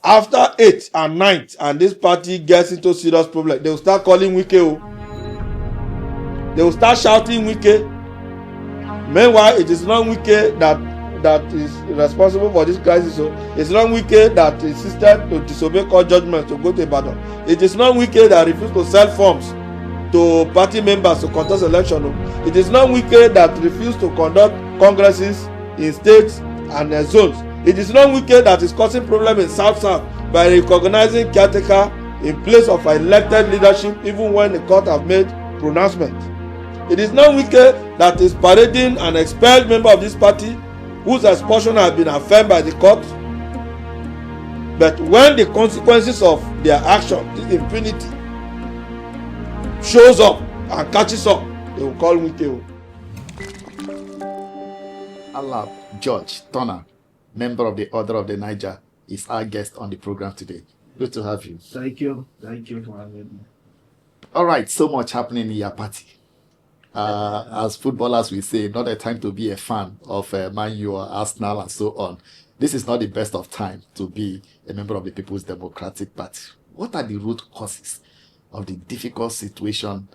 After 8th and 9th, and this party gets into serious problem, they will start calling Wike. They will start shouting Wike. Meanwhile, it is not Wike that is responsible for this crisis. So it's not Wike that insisted to disobey court judgment to go to Ibadan. It is not Wike that refused to sell forms to party members to contest election. It is not Wike that refused to conduct congresses in states and zones. It is not Wike that is causing problem in South by recognizing caretaker in place of elected leadership even when the court have made pronouncement. It is not Wike that is parading an expelled member of this party whose expulsion has been affirmed by the court. But when the consequences of their action, this impunity, shows up and catches up, they will call Wike. Allah George Turnah, member of the Order of the Naija, is our guest on the program today. Good to have you. Thank you. Thank you for having me. All right, so much happening in your party. As footballers, we say, not a time to be a fan of Man U or Arsenal and so on. This is not the best of time to be a member of the People's Democratic Party. What are the root causes of the difficult situation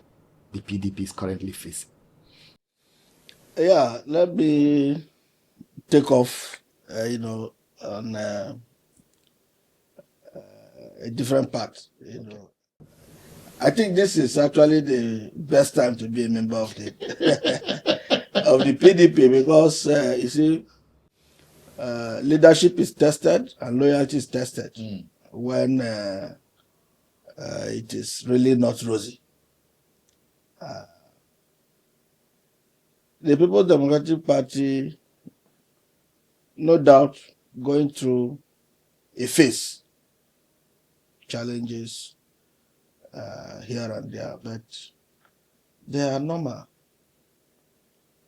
the PDP is currently facing? Yeah, let me take off, on a different part. I think this is actually the best time to be a member of the of the PDP because you see, leadership is tested and loyalty is tested when it is really not rosy. The People's Democratic Party, no doubt, going through a phase, challenges here and there, but they are normal.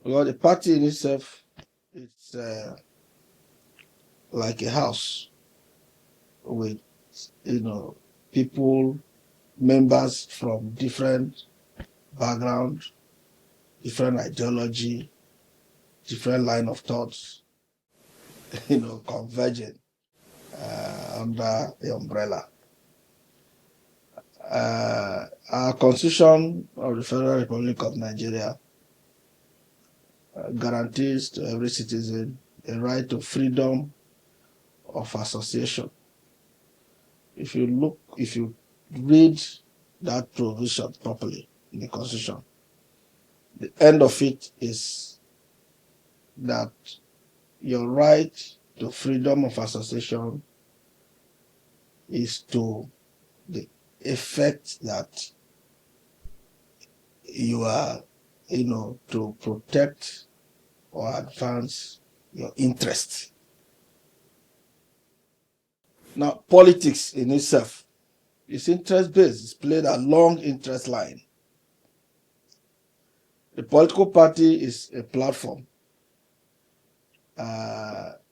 Because the party in itself, it's like a house with, people, members from different backgrounds, different ideology, different line of thoughts, converging under the umbrella. Our Constitution of the Federal Republic of Nigeria guarantees to every citizen a right to freedom of association. If you read that provision properly in the Constitution, the end of it is that your right to freedom of association is to the effect that you are, to protect or advance your interest. Now, politics in itself is interest-based. It's played along interest line. The political party is a platform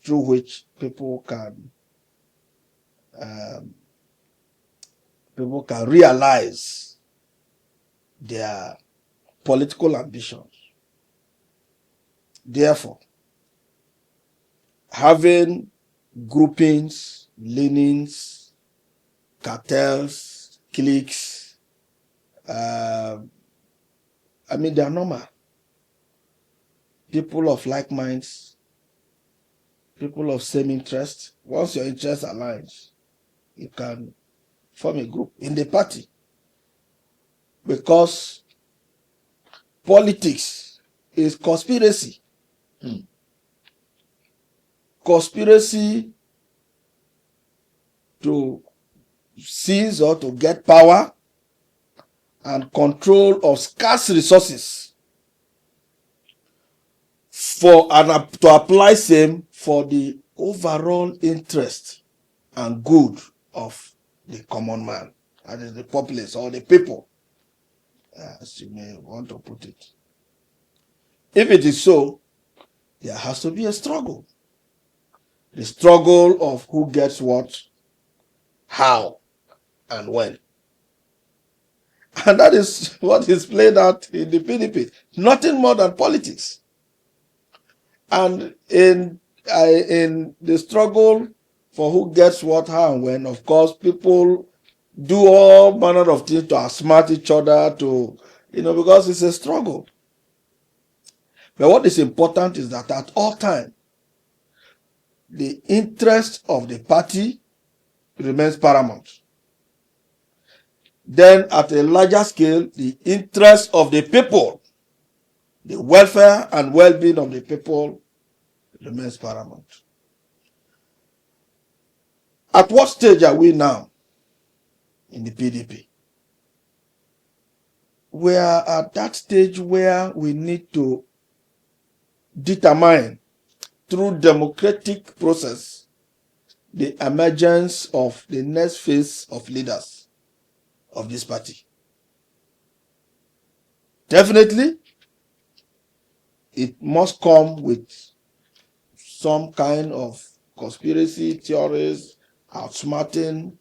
through which people can realize their political ambitions. Therefore, having groupings, leanings, cartels, cliques, they are normal. People of like minds, people of same interest. Once your interest aligns, you can form a group in the party. Because politics is conspiracy. Conspiracy to seize or to get power and control of scarce resources to apply same for the overall interest and good of the common man, that is the populace or the people, as you may want to put it. If it is so, there has to be a struggle. The struggle of who gets what, how, and when. And that is what is played out in the PDP. Nothing more than politics. And in the struggle for who gets what, how, and when. Of course, people do all manner of things to outsmart each other, to, because it's a struggle. But what is important is that at all times, the interest of the party remains paramount. Then, at a larger scale, the interest of the people, the welfare and well-being of the people remains paramount. At what stage are we now in the PDP? We are at that stage where we need to determine through democratic process the emergence of the next phase of leaders of this party. Definitely, it must come with some kind of conspiracy theories, outsmarting,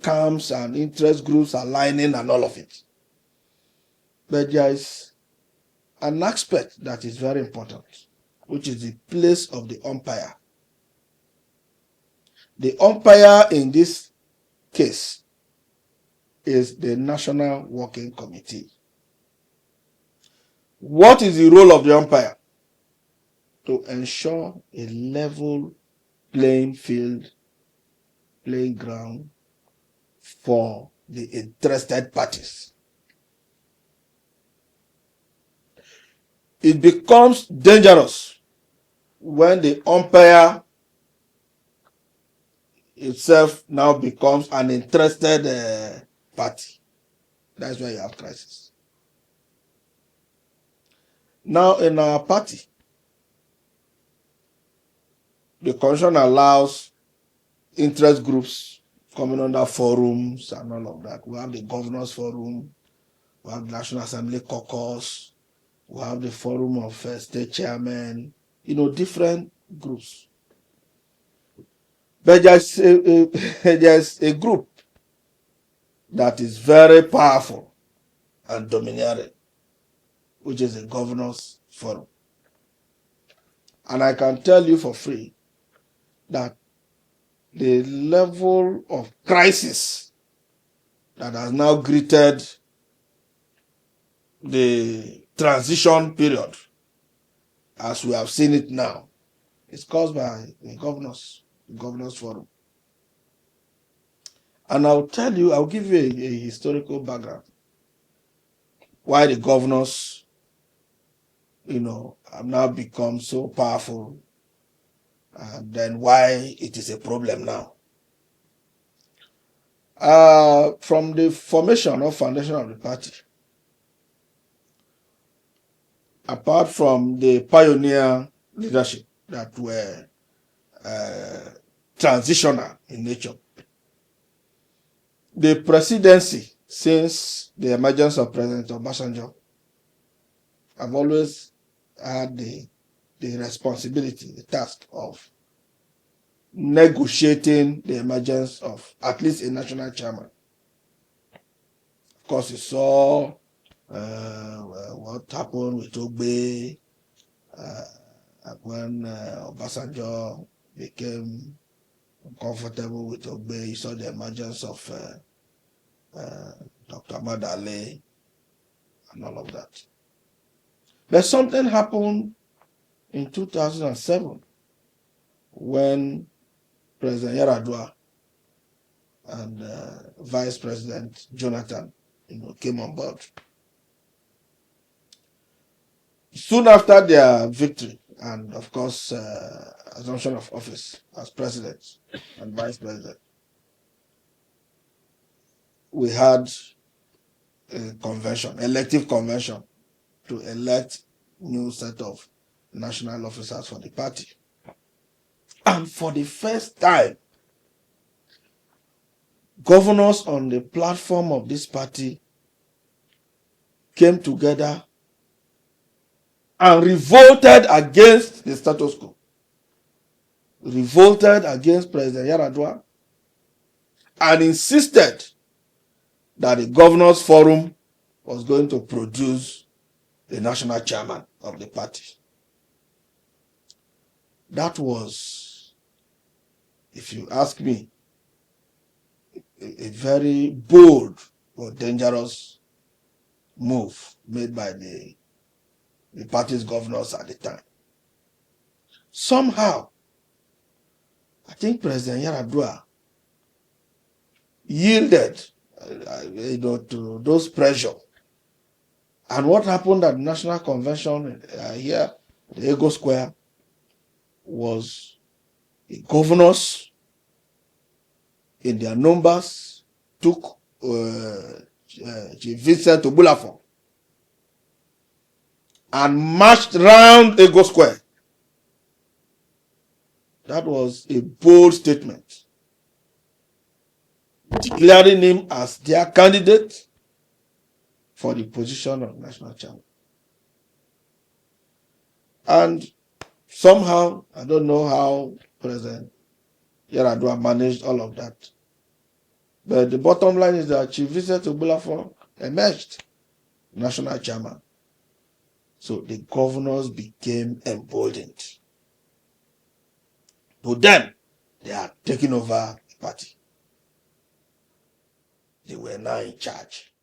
camps and interest groups aligning and all of it. But there is an aspect that is very important, which is the place of the umpire. The umpire in this case is the National Working Committee. What is the role of the umpire? To ensure a level playing field, playing ground for the interested parties. It becomes dangerous when the umpire itself now becomes an interested party. That's why you have crisis. Now, in our party, the constitution allows interest groups coming under forums and all of that. We have the Governors Forum, we have the National Assembly Caucus, we have the Forum of State Chairmen, different groups. But there's a group that is very powerful and domineering, which is the Governors Forum. And I can tell you for free that the level of crisis that has now greeted the transition period, as we have seen it now, is caused by the Governors Forum. And I'll give you a historical background why the governors, have now become so powerful, and then why it is a problem now. From the formation or foundation of the party, apart from the pioneer leadership that were transitional in nature, the presidency, since the emergence of President Obasanjo, have always had the responsibility, the task of negotiating the emergence of at least a national chairman. Of course, you saw what happened with Ogbe when Obasanjo became comfortable with Ogbe. You saw the emergence of Dr. Madale and all of that. But something happened in 2007 when President Yaradua and Vice President Jonathan came on board. Soon after their victory and, of course, assumption of office as president and vice president, we had a convention, elective convention, to elect new set of national officers for the party. And for the first time, governors on the platform of this party came together and revolted against the status quo, revolted against President Yaradua, and insisted that the Governors Forum was going to produce the national chairman of the party. That was if you ask me, a very bold but dangerous move made by the party's governors at the time. Somehow, I think President Yaradua yielded to those pressure. And what happened at the National Convention here, the Ego Square, was the governors in their numbers took Chief Vincent Obulafon and marched round Ego Square. That was a bold statement, declaring him as their candidate for the position of national chairman. And somehow, I don't know how President Yaradua managed all of that. But the bottom line is that Chief Vincent Obulafon emerged national chairman. So the governors became emboldened. To them, they had taken over the party. They were now in charge.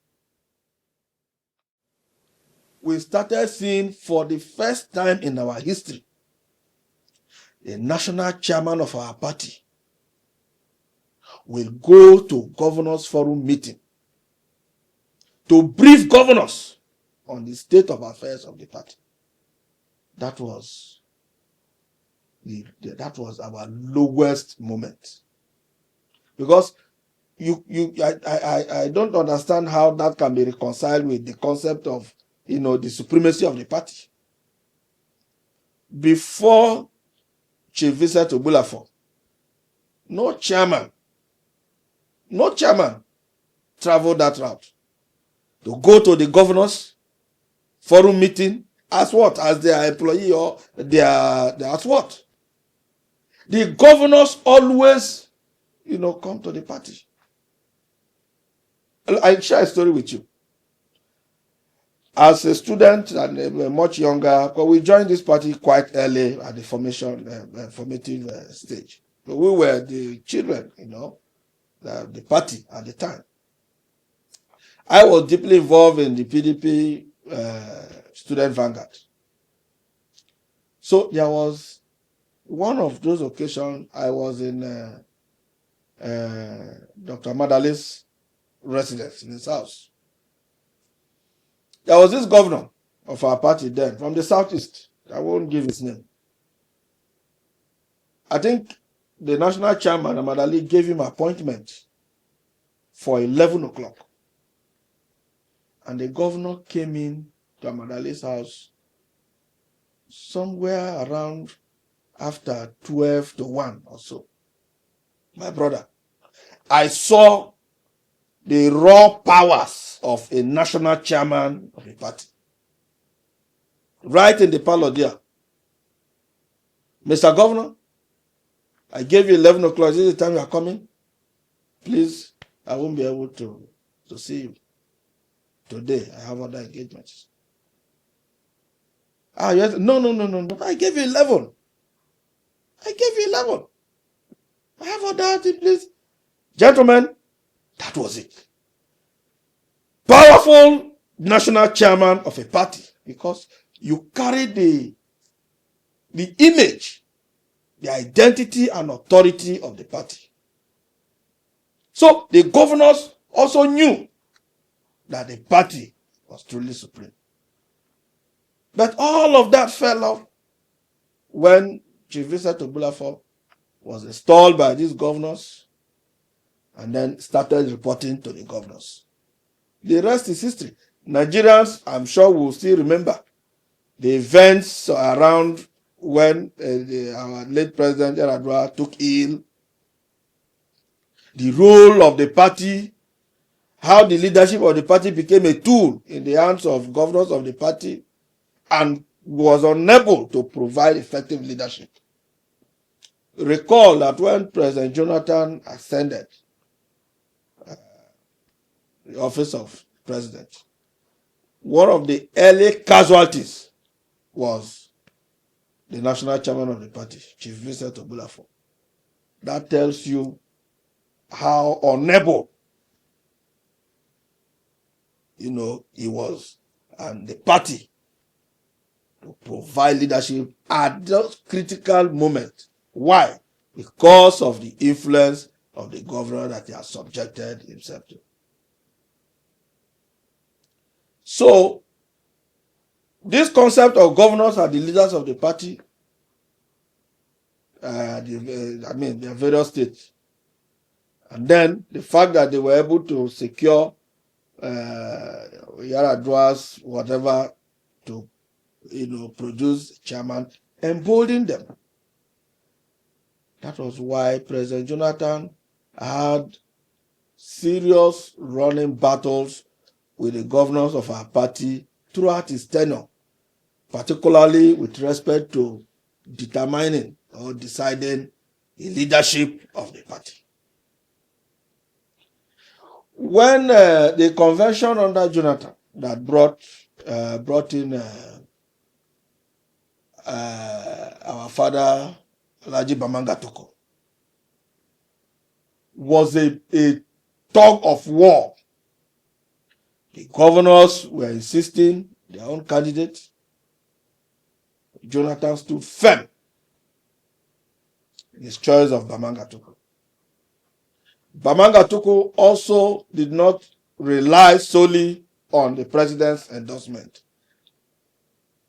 We started seeing for the first time in our history, the national chairman of our party will go to governors forum meeting to brief governors on the state of affairs of the party. That was our lowest moment, because I don't understand how that can be reconciled with the concept of the supremacy of the party. Before Chief Vincent Obulafon, no chairman traveled that route to go to the governors forum meeting as what? As their employee or their as what? The governors always, come to the party. I'll share a story with you. As a student and much younger, but we joined this party quite early at the formative stage. So we were the children, the party at the time. I was deeply involved in the PDP student vanguard. So there was one of those occasions I was in Dr. Madale's residence in his house. There was this governor of our party then from the southeast. I won't give his name. I think the national chairman, Madale, gave him appointment for 11 o'clock. And the governor came in to Madale's house somewhere around after 12 to 1 or so. My brother, I saw the raw powers of a national chairman of a party. Right in the parlor there. Mr. Governor, I gave you 11 o'clock. Is this the time you are coming? Please, I won't be able to see you today. I have other engagements. Yes. No. I gave you 11. I have other things, please. Gentlemen, that was it. Powerful national chairman of a party, because you carry the image, the identity and authority of the party. So the governors also knew that the party was truly supreme. But all of that fell off when Chief Vincent Obulafon was installed by these governors and then started reporting to the governors. The rest is history. Nigerians, I'm sure, will still remember the events around when our late President Yaradua took ill, the role of the party, how the leadership of the party became a tool in the hands of governors of the party and was unable to provide effective leadership. Recall that when President Jonathan ascended the office of president, one of the early casualties was the national chairman of the party, Chief Vincent Obulafon. That tells you how unable, he was, and the party, to provide leadership at those critical moments. Why? Because of the influence of the governor that he has subjected himself to. So, this concept of governors are the leaders of the party, their various states. And then the fact that they were able to secure Yaradwa's whatever to produce chairman, emboldened them. That was why President Jonathan had serious running battles with the governors of our party throughout his tenure, particularly with respect to determining or deciding the leadership of the party. When the convention under Jonathan that brought in our father Alhaji Bamanga Toko was a tug of war. The governors were insisting their own candidate. Jonathan stood firm in his choice of Bamanga Toko. Bamanga Toko also did not rely solely on the president's endorsement.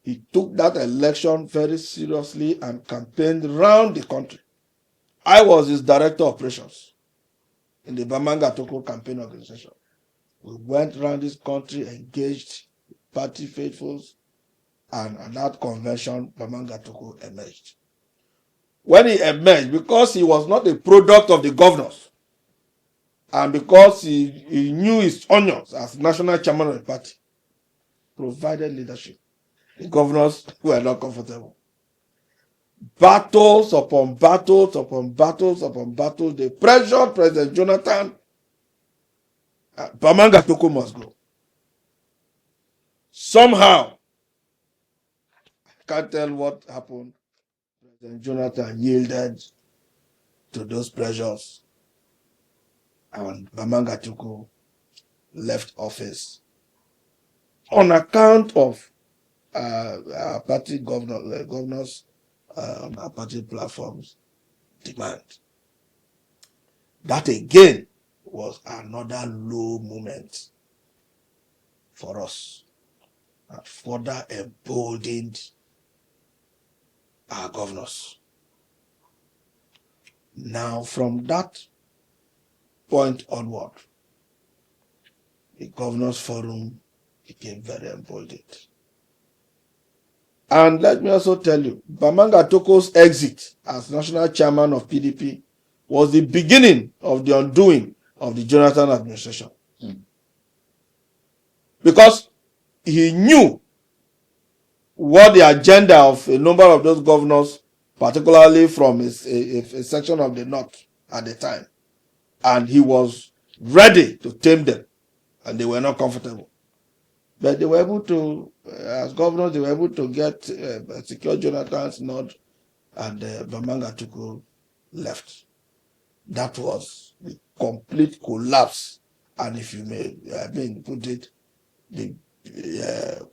He took that election very seriously and campaigned around the country. I was his director of operations in the Bamanga Toko campaign organization. We went around this country, engaged party faithfuls, and at that convention, Bamanga Toko emerged. When he emerged, because he was not a product of the governors, and because he knew his onions as national chairman of the party, provided leadership. The governors were not comfortable. Battles upon battles upon battles upon battles. They pressured President Jonathan. Bamanga Toko must go. Somehow, I can't tell what happened. President Jonathan yielded to those pressures, and Bamanga Toko left office on account of our party governors on our party platforms demand. That again was another low moment for us, and further emboldened our governors. Now, from that point onward, the governors forum became very emboldened. And let me also tell you, Bamanga Toko's exit as national chairman of PDP was the beginning of the undoing of the Jonathan administration. Because he knew what the agenda of a number of those governors, particularly from a section of the North at the time, and he was ready to tame them, and they were not comfortable. But they were able to, as governors, they were able to get secure Jonathan's nod, and Bamanga Toko left. That was the complete collapse, and if you may, put it,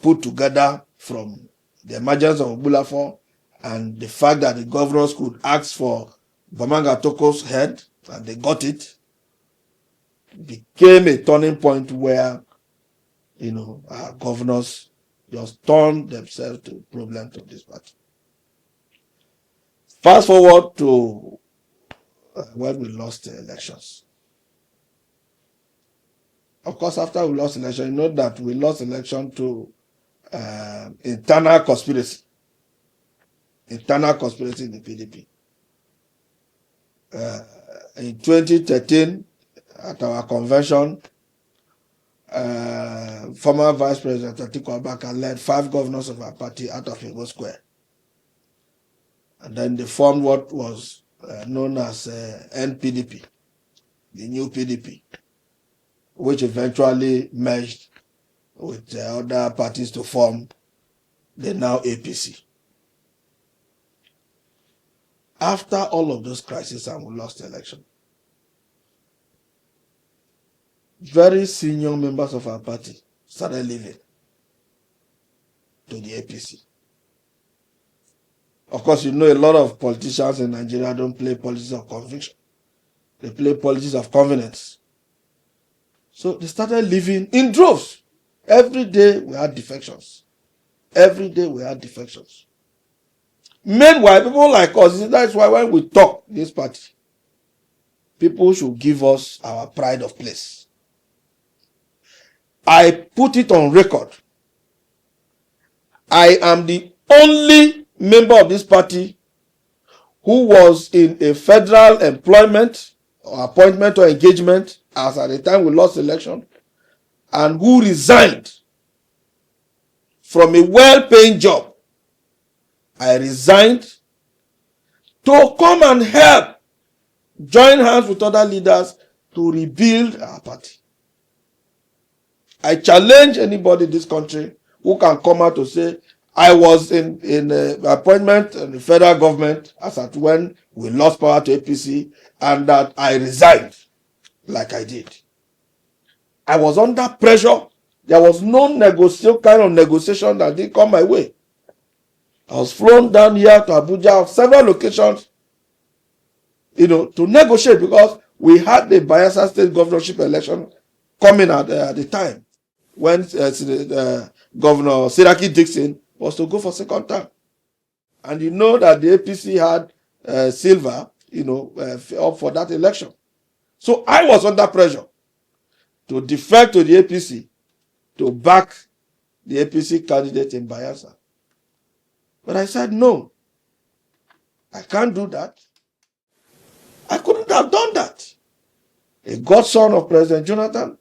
put together from the emergence of Ogbulafo and the fact that the governors could ask for Bamanga Toko's head, and they got it, became a turning point where our governors just turned themselves to problems of this party. Fast forward to when we lost the elections. Of course, after we lost election, you know that we lost election to internal conspiracy. Internal conspiracy in the PDP. In 2013, at our convention, former Vice President Atiku Abubakar led 5 governors of our party out of Igbo Square. And then they formed what was known as NPDP, the new PDP, which eventually merged with other parties to form the now APC. After all of those crises and we lost the election, very senior members of our party started leaving to the APC. Of course, you know a lot of politicians in Nigeria don't play politics of conviction. They play politics of convenience. So they started leaving in droves. Every day we had defections. Every day we had defections. Meanwhile, people like us, that's why when we talk this party, people should give us our pride of place. I put it on record. I am the only member of this party who was in a federal employment or appointment or engagement as at the time we lost the election, and who resigned from a well-paying job. I resigned to come and help, join hands with other leaders to rebuild our party. I challenge anybody in this country who can come out to say, I was in appointment in the federal government as at when we lost power to APC, and that I resigned like I did. I was under pressure. There was no kind of negotiation that didn't come my way. I was flown down here to Abuja on several locations, to negotiate, because we had the Bayelsa State governorship election coming at the time when Governor Siraki Dixon was to go for second term. And you know that the APC had Silva, up for that election. So I was under pressure to defect to the APC, to back the APC candidate in Bayelsa. But I said, no, I can't do that. I couldn't have done that. A godson of President Jonathan,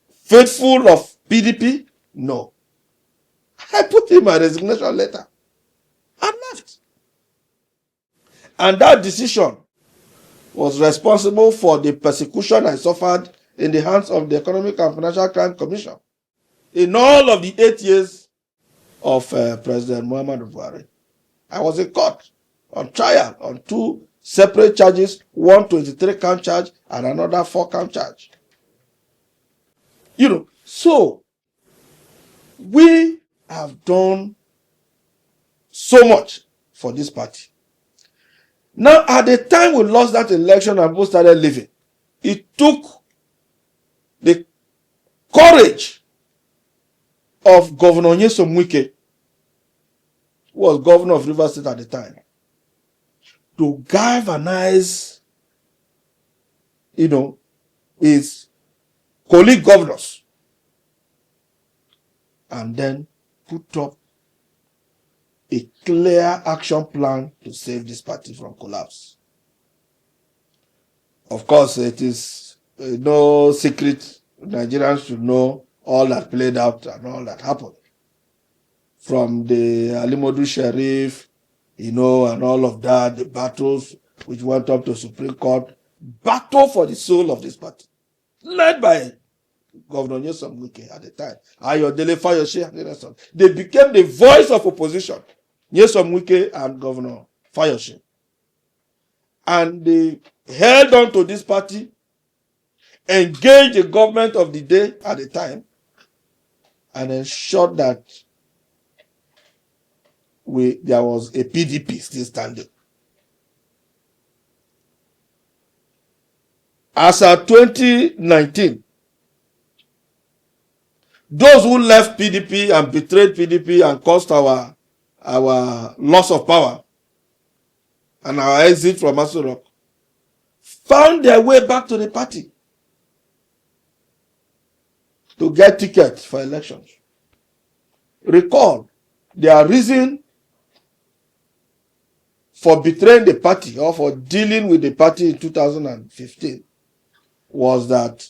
faithful of PDP, no. I put in my resignation letter and left. And that decision was responsible for the persecution I suffered in the hands of the Economic and Financial Crime Commission in all of the 8 years of President Muhammadu Buhari. I was in court on trial on 2 separate charges, one 23-count charge and another 4-count charge. So we have done so much for this party. Now, at the time we lost that election and people started leaving, it took the courage of Governor Nyesom Wike, who was governor of Rivers State at the time, to galvanize, his colleague governors, and then put up a clear action plan to save this party from collapse. Of course, it is no secret. Nigerians should know all that played out and all that happened. From the Alimodu Sheriff, and all of that, the battles which went up to Supreme Court, battle for the soul of this party, led by Governor Nyesom Wike at the time, Iroele, Fayose, and the rest of them. They became the voice of opposition, Nyesom Wike and Governor Fayose. And they held on to this party, engaged the government of the day at the time, and ensured that there was a PDP still standing. As of 2019, those who left PDP and betrayed PDP and caused our loss of power and our exit from Aso Rock found their way back to the party to get tickets for elections. Recall, their reason for betraying the party or for dealing with the party in 2015 was that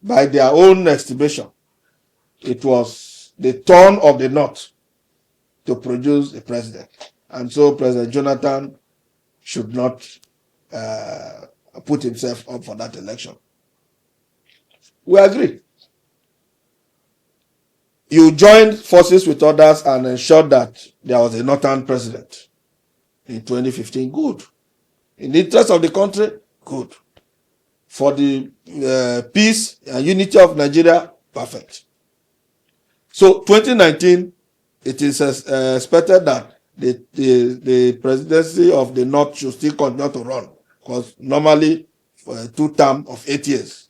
by their own estimation, it was the turn of the North to produce a president. And so President Jonathan should not put himself up for that election. We agree. you joined forces with others and ensured that there was a northern president in 2015. Good. In the interest of the country, good. For the peace and unity of Nigeria, perfect. So 2019, it is expected that the presidency of the North should still continue to run, because normally for a 2 term of 8 years.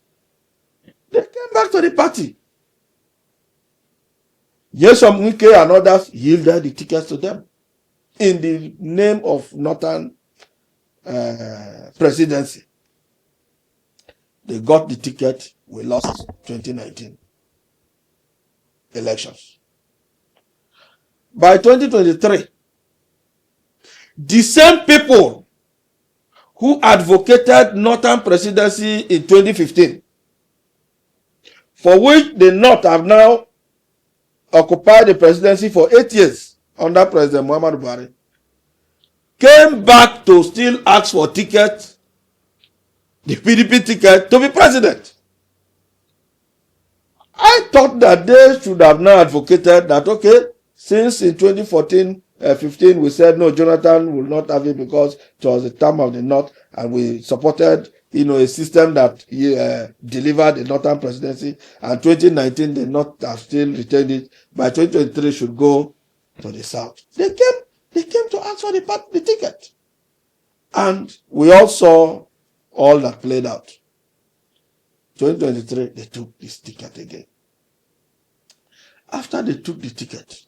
They came back to the party. Nyesom Wike and others yielded the tickets to them in the name of Northern presidency. They got the ticket. We lost 2019 elections. By 2023, the same people who advocated Northern presidency in 2015, for which the North have now occupied the presidency for 8 years under President Muhammadu Buhari, came back to still ask for ticket, the PDP ticket, to be president. I thought that they should have now advocated that, okay, since in 2014-15 we said no, Jonathan will not have it because it was the term of the North, and we supported a system that delivered the Northern presidency, and 2019 the North have still retained it. By 2023 should go to the South. They came to ask for the ticket. And we all saw all that played out. 2023, they took this ticket again. After they took the ticket,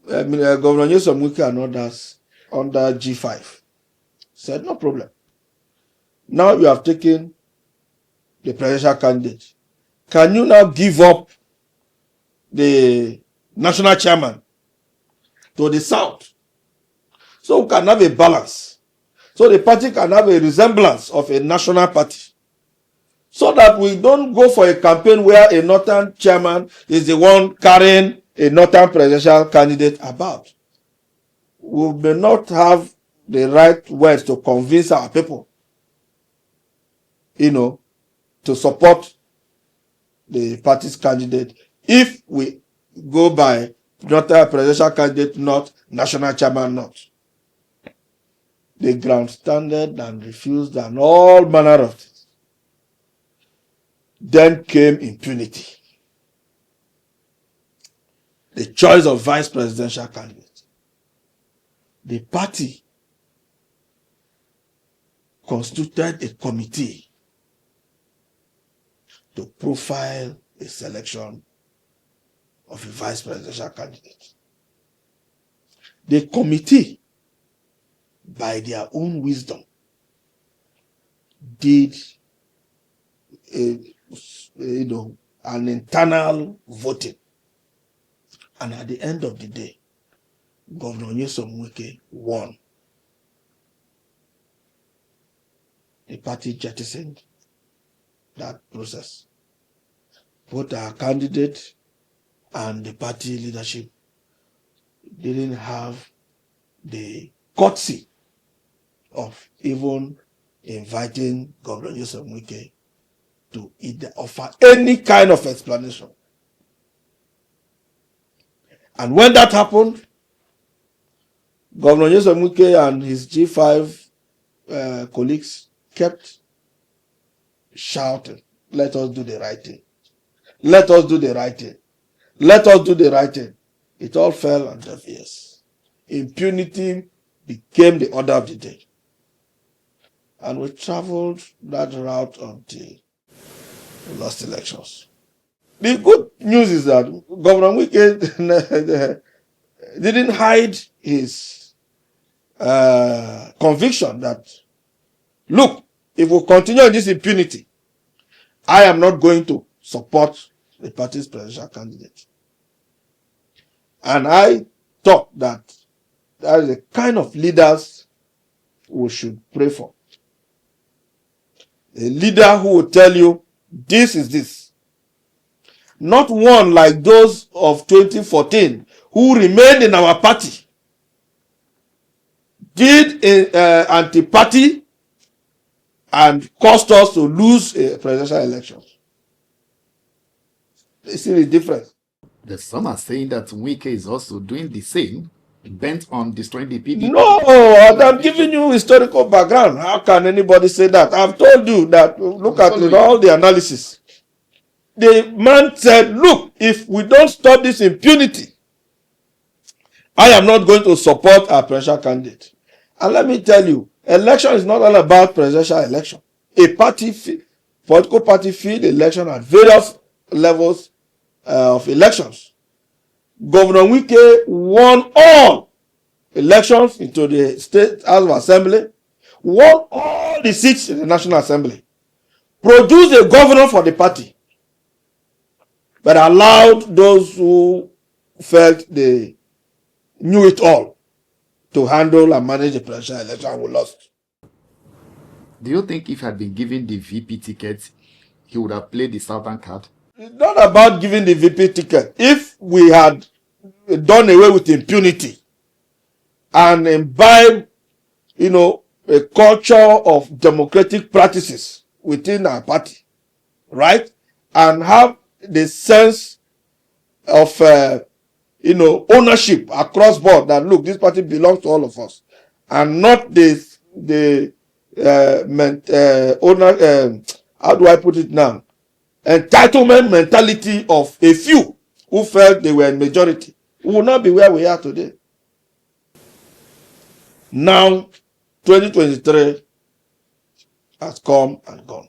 Governor Nyesom Wike and others under G5 said, no problem. Now you have taken the presidential candidate. Can you now give up the national chairman to the South, so we can have a balance, so the party can have a resemblance of a national party, so that we don't go for a campaign where a northern chairman is the one carrying a northern presidential candidate about? We may not have the right words to convince our people, to support the party's candidate if we go by northern presidential candidate, not national chairman, not. They grandstanded and refused and all manner of things. Then came impunity. The choice of vice presidential candidate. The party constituted a committee to profile a selection of a vice presidential candidate. The committee, by their own wisdom, did an internal voting. And at the end of the day, Governor Nyesom Wike won. The party jettisoned that process. Both our candidate and the party leadership didn't have the courtesy of even inviting Governor Nyesom Wike to either offer any kind of explanation. And when that happened, Governor Nyesom Wike and his G5 colleagues kept shouting, let us do the right thing. Let us do the right thing. Let us do the right thing. It all fell on deaf ears. Impunity became the order of the day. And we traveled that route until we lost elections. The good news is that Governor Wike didn't hide his conviction that, look, if we continue in this impunity, I am not going to support the party's presidential candidate. And I thought that is the kind of leaders we should pray for. A leader who will tell you, this is this. Not one like those of 2014 who remained in our party, did anti-party, and caused us to lose a presidential election. You see the difference. But some are saying that Wike is also doing the same, bent on destroying the PDP. No, I'm giving you historical background. How can anybody say that? I've told you that. Look at all the analysis. The man said, look, if we don't stop this impunity, I am not going to support our presidential candidate. And let me tell you, election is not all about presidential election. A political party field election at various levels of elections. Governor Wike won all elections into the State House of Assembly, won all the seats in the National Assembly, produced a governor for the party, but allowed those who felt they knew it all to handle and manage the presidential election, and we lost. Do you think if he had been given the VP ticket, he would have played the Southern card? It's not about giving the VP ticket. If we had done away with impunity and imbibe, a culture of democratic practices within our party, right? And have the sense of, ownership across board that, look, this party belongs to all of us, and not the how do I put it now? Entitlement mentality of a few who felt they were in majority. We will not be where we are today. Now, 2023 has come and gone.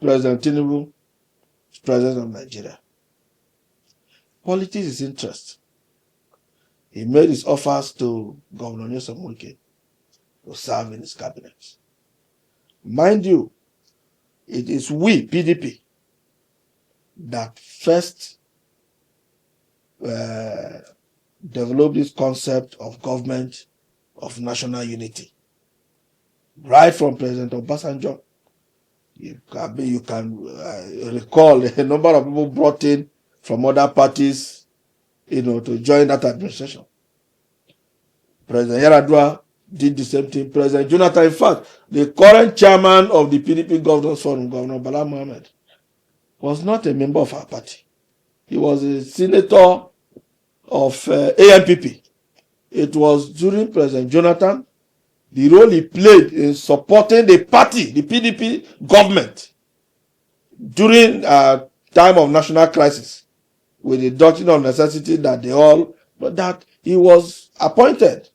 President Tinubu is president of Nigeria. Politics is interest. He made his offers to Governor Nyesom Wike to serve in his cabinet. Mind you, it is we, PDP, that first developed this concept of government of national unity. Right from President Obasanjo. You can recall a number of people brought in from other parties, to join that administration. President Yaradua did the same thing. President Jonathan, in fact, the current chairman of the PDP Governors Forum, Governor Bala Mohammed, was not a member of our party. He was a senator of ANPP. It was during President Jonathan, the role he played in supporting the party, the PDP government, during a time of national crisis, with the doctrine of necessity that that he was appointed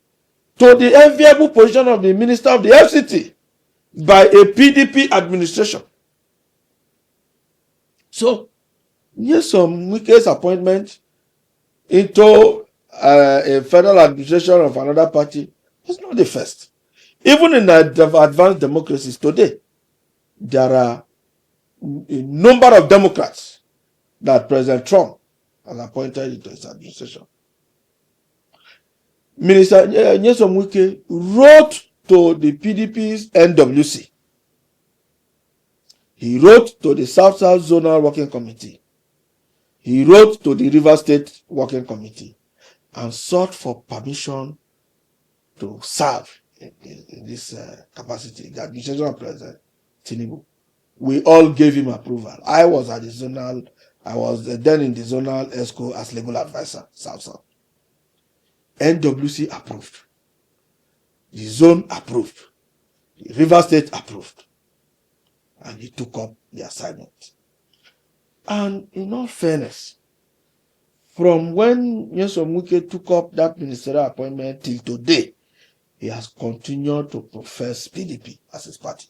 to the enviable position of the Minister of the FCT by a PDP administration. So, Nyesom Wike's appointment into a federal administration of another party was not the first. Even in advanced democracies today, there are a number of Democrats that President Trump has appointed into his administration. Minister Nyesom Wike wrote to the PDP's NWC. He wrote to the South-South Zonal Working Committee. He wrote to the River State Working Committee and sought for permission to serve in this capacity, the administration of President Tinubu. We all gave him approval. I was then in the zonal ESCO as legal advisor, South-South. NWC approved. The zone approved. The River State approved. And he took up the assignment. And in all fairness, from when Nyesom Wike took up that ministerial appointment till today, he has continued to profess PDP as his party.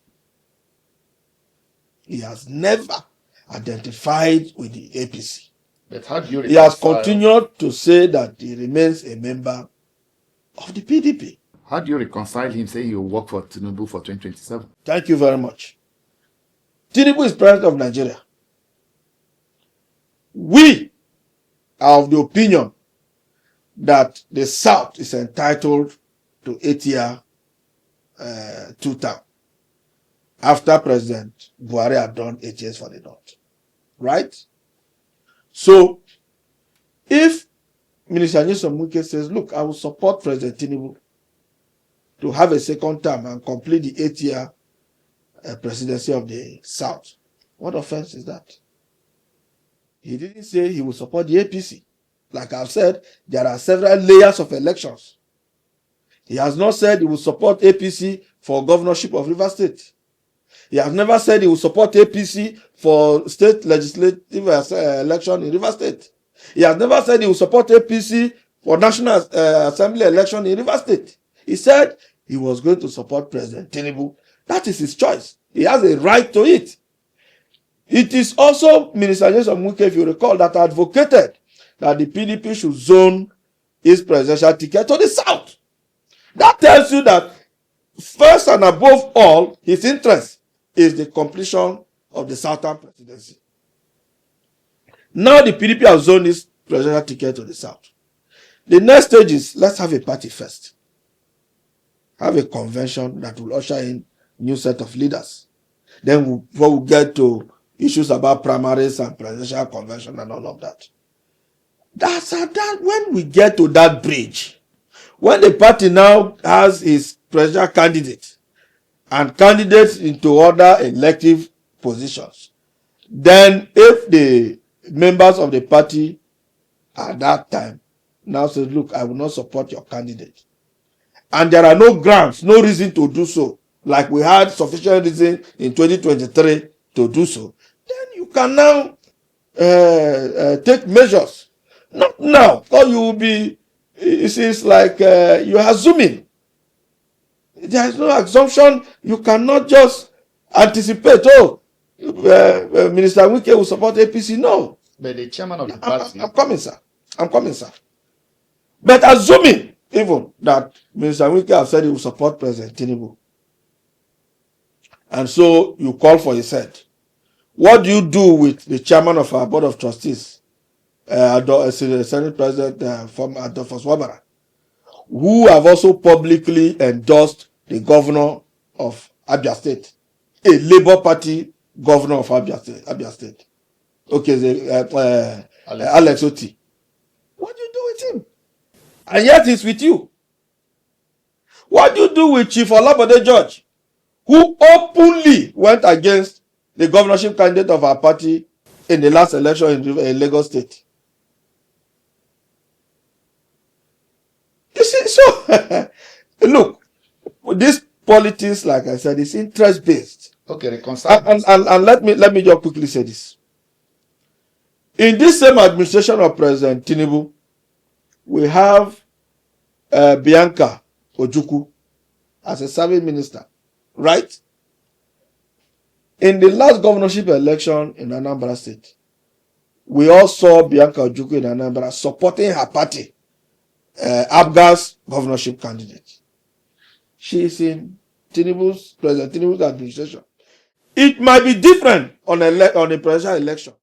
He has never identified with the APC. But how do you He has continued to say that he remains a member of the PDP. How do you reconcile him saying he will work for Tinubu for 2027? Thank you very much. Tinubu is president of Nigeria. We are of the opinion that the South is entitled to 8-year two-term after President Buhari had done 8 years for the North. Right? So, if Minister Nyesom Wike says, look, I will support President Tinubu to have a second term and complete the 8-year presidency of the South, what offense is that? He didn't say he will support the APC. Like I've said, there are several layers of elections. He has not said he will support APC for governorship of Rivers State. He has never said he will support APC for state legislative election in Rivers State. He has never said he will support APC for National Assembly election in Rivers State. He said he was going to support President Tinubu. That is his choice. He has a right to it. It is also Minister Jason Wike, if you recall, that advocated that the PDP should zone his presidential ticket to the south. That tells you that first and above all, his interest is the completion of the southern presidency. Now the PDP has zoned his presidential ticket to the south. The next stage is, let's have a party first. Have a convention that will usher in new set of leaders. Then we'll get to issues about primaries and presidential convention and all of that. That when we get to that bridge, when the party now has his presidential candidate and candidates into other elective positions, then if the members of the party at that time now say, look, I will not support your candidate, and there are no grounds, no reason to do so, like we had sufficient reason in 2023 to do so, then you can now take measures. Not now, or you will be, it seems like you are assuming. There is no assumption. You cannot just anticipate, Minister Wike will support APC. No. But the chairman of the party. I'm coming, sir. I'm coming, sir. But assuming even that Minister Wike has said he will support President Tinubu, and so you call for his head, what do you do with the chairman of our board of trustees, Senate President from Adolphus Wabara, who have also publicly endorsed the governor of Abia State, a Labour Party governor of Abia State? Okay, Alex Oti. What do you do with him? And yet he's with you. What do you do with Chief Olabode George, who openly went against the governorship candidate of our party in the last election in Lagos State? You see, so look, this politics, like I said, is interest based. Okay, reconcile. And let me just quickly say this. In this same administration of President Tinubu, we have Bianca Ojukwu as a serving minister, right? In the last governorship election in Anambra State, we all saw Bianca Ojukwu in Anambra supporting her party, Abga's governorship candidate. She is in President Tinubu's administration. It might be different on a presidential election,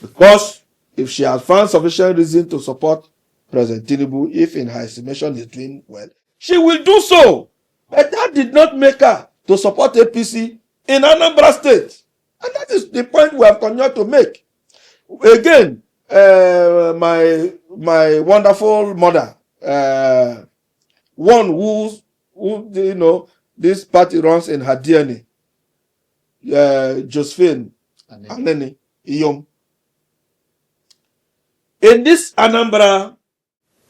because if she has found sufficient reason to support President Tinubu, if in her estimation is doing well, she will do so. But that did not make her to support APC in Anambra State. And that is the point we have continued to make. Again, my wonderful mother, one who this party runs in her DNA, Josephine Anene Iyom. In this Anambra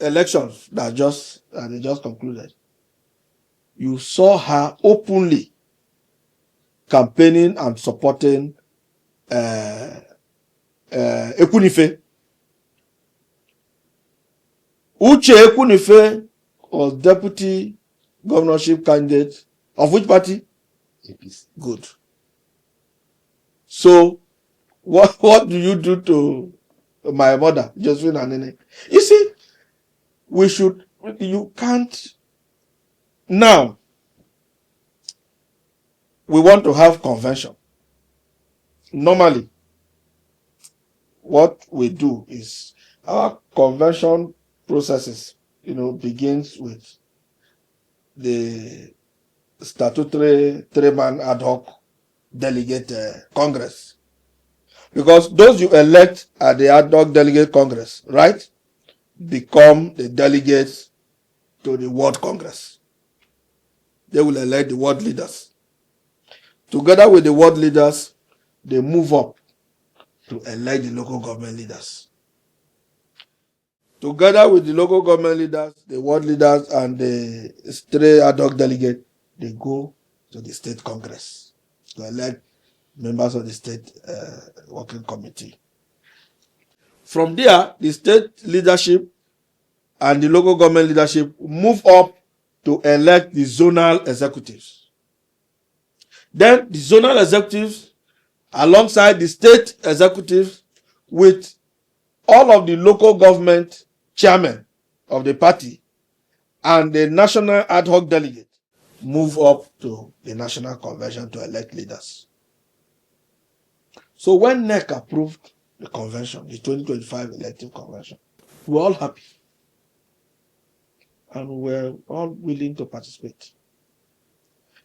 elections that they just concluded, you saw her openly campaigning and supporting Ekunife. Uche Ekunife was deputy governorship candidate of which party? APC. Good. So, what do you do to my mother, Josephine Anene? You see, you can't. Now, we want to have convention. Normally, what we do is our convention processes, begins with the statutory three-man ad hoc delegate congress. Because those you elect at the ad hoc delegate congress, right, become the delegates to the world congress. They will elect the world leaders. Together with the world leaders, they move up to elect the local government leaders. Together with the local government leaders, the ward leaders, and the stray ad hoc delegate, they go to the state congress to elect members of the state working committee. From there, the state leadership and the local government leadership move up to elect the zonal executives. Then the zonal executives, alongside the state executives, with all of the local government chairmen of the party and the national ad hoc delegate, move up to the national convention to elect leaders. So when NEC approved the convention, the 2025 elective convention, we were all happy and we were all willing to participate.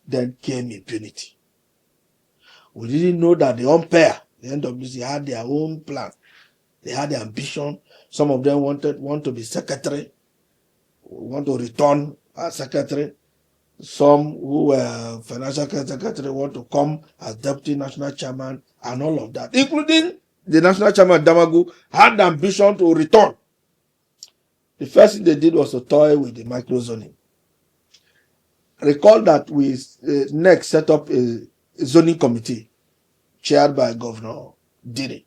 Then came impunity. We didn't know that the umpire, the NWC, had their own plan. They had the ambition. Some of them want to be secretary, want to return as secretary. Some who were financial secretary want to come as deputy national chairman, and all of that, including the national chairman Damagu, had the ambition to return. The first thing they did was to toy with the microzoning. Recall that we next set up a zoning committee chaired by Governor Diri.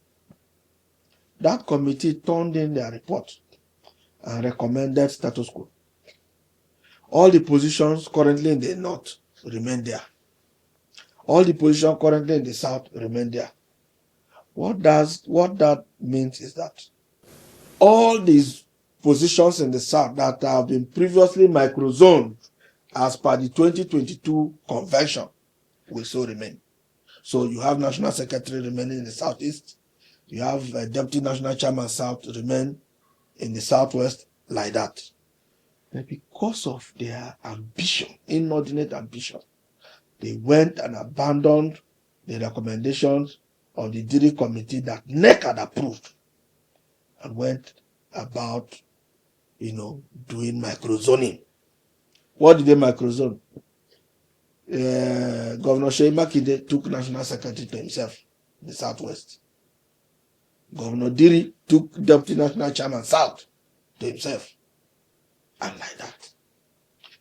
That committee turned in their report and recommended status quo. All the positions currently in the north remain there. All the positions currently in the south remain there. What that means is that all these positions in the south that have been previously microzoned as per the 2022 convention will so remain. So you have national secretary remaining in the southeast. You have a deputy national chairman south remain in the southwest, like that. But because of their ambition, inordinate ambition, they went and abandoned the recommendations of the Diri committee that NEC had approved and went about, doing microzoning. What did they microzone? Governor Sheyi Makinde took national secretary to himself in the southwest. Governor Diri took deputy national chairman south to himself. And like that.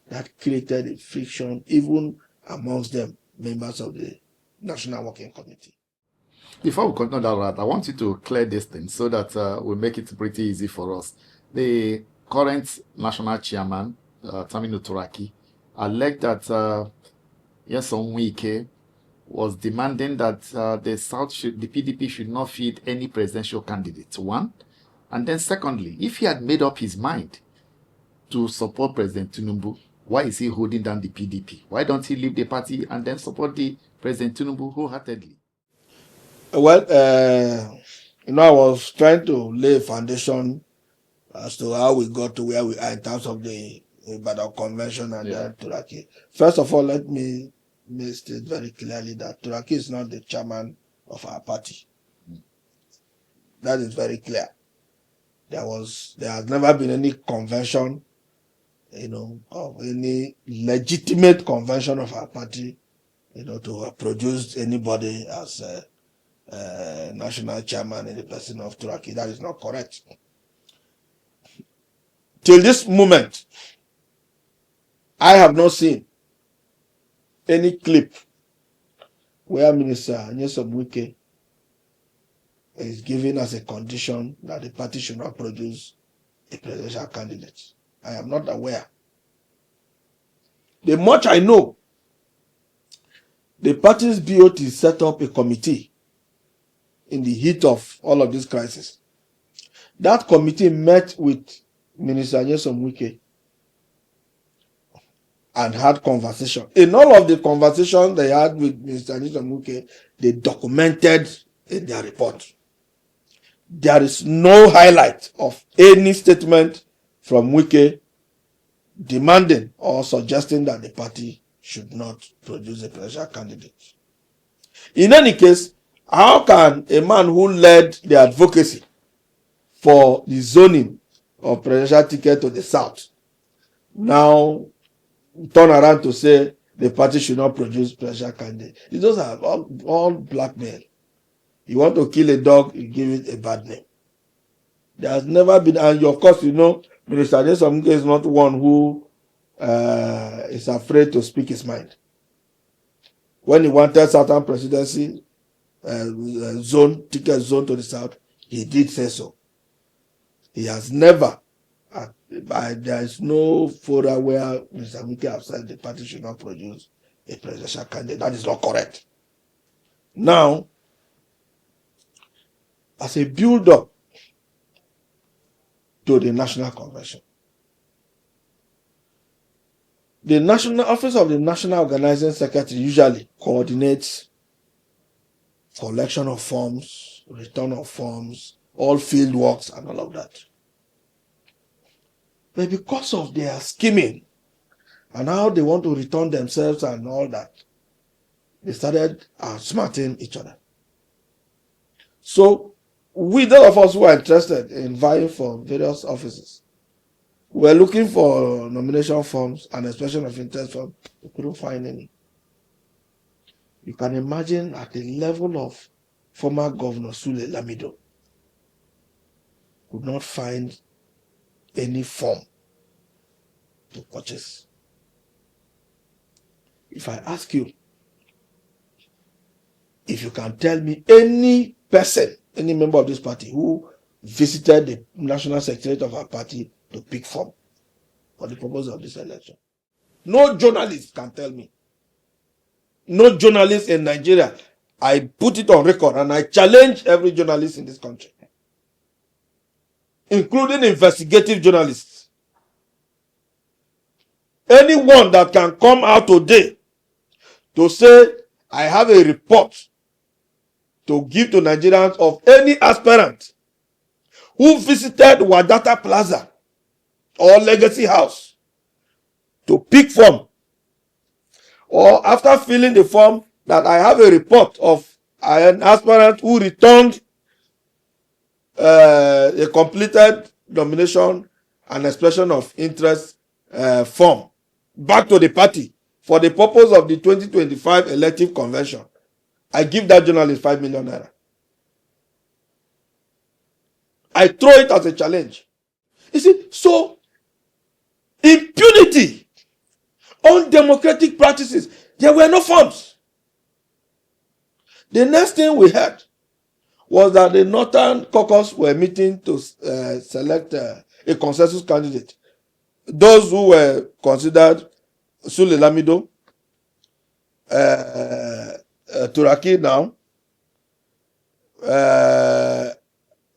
That created a friction even amongst them, members of the National Working Committee. Before we continue that route, I want you to clear this thing so that we make it pretty easy for us. The current national chairman, Taminu Turaki, alleged that Wike was demanding that the PDP should not feed any presidential candidate, one. And then secondly, if he had made up his mind to support President Tinubu, why is he holding down the PDP? Why don't he leave the party and then support the President Tinubu wholeheartedly? Well, I was trying to lay a foundation as to how we got to where we are in terms of the Ibadan Convention and then Turaki. First of all, let me state very clearly that Turaki is not the chairman of our party. That is very clear. There has never been any convention, of any legitimate convention of our party, to have produced anybody as a national chairman in the person of Turaki. That is not correct. Till this moment, I have not seen any clip where Minister Nyesom Wike is given as a condition that the party should not produce a presidential candidate. I am not aware. The much I know, the party's BOT set up a committee in the heat of all of this crisis. That committee met with Minister Nyesom Wike and had conversation. In all of the conversations they had with Minister Nyesom Wike, they documented in their report. There is no highlight of any statement from Wike demanding or suggesting that the party should not produce a presidential candidate. In any case, how can a man who led the advocacy for the zoning of presidential ticket to the south now turn around to say the party should not produce presidential candidate? Those are all blackmail. You want to kill a dog, you give it a bad name. There has never been, and of course, Minister Adesomuke is not one who is afraid to speak his mind. When he wanted certain presidency ticket zone to the south, he did say so. He has never, there is no forum where Mr. Adesomuke has said the party should not produce a presidential candidate. That is not correct. Now, as a build-up to the National Convention, the National Office of the National Organizing Secretary usually coordinates collection of forms, return of forms, all field works and all of that. But because of their scheming and how they want to return themselves and all that, they started outsmarting each other. So, we, those of us who are interested in vying for various offices, we're looking for nomination forms and expression of interest forms. We couldn't find any. You can imagine at the level of former Governor Sule Lamido, could not find any form to purchase. If I ask you, if you can tell me any person, any member of this party who visited the National Secretariat of our party to pick form for the purpose of this election. No journalist can tell me. No journalist in Nigeria. I put it on record and I challenge every journalist in this country, including investigative journalists. Anyone that can come out today to say, I have a report to give to Nigerians of any aspirant who visited Wadata Plaza or Legacy House to pick form, or after filling the form that I have a report of an aspirant who returned a completed nomination and expression of interest form back to the party for the purpose of the 2025 elective convention, I give that journalist 5 million naira. I throw it as a challenge. You see, so impunity, undemocratic practices, there were no forms. The next thing we heard was that the Northern Caucus were meeting to select a consensus candidate. Those who were considered Sule Lamido, Turaki now,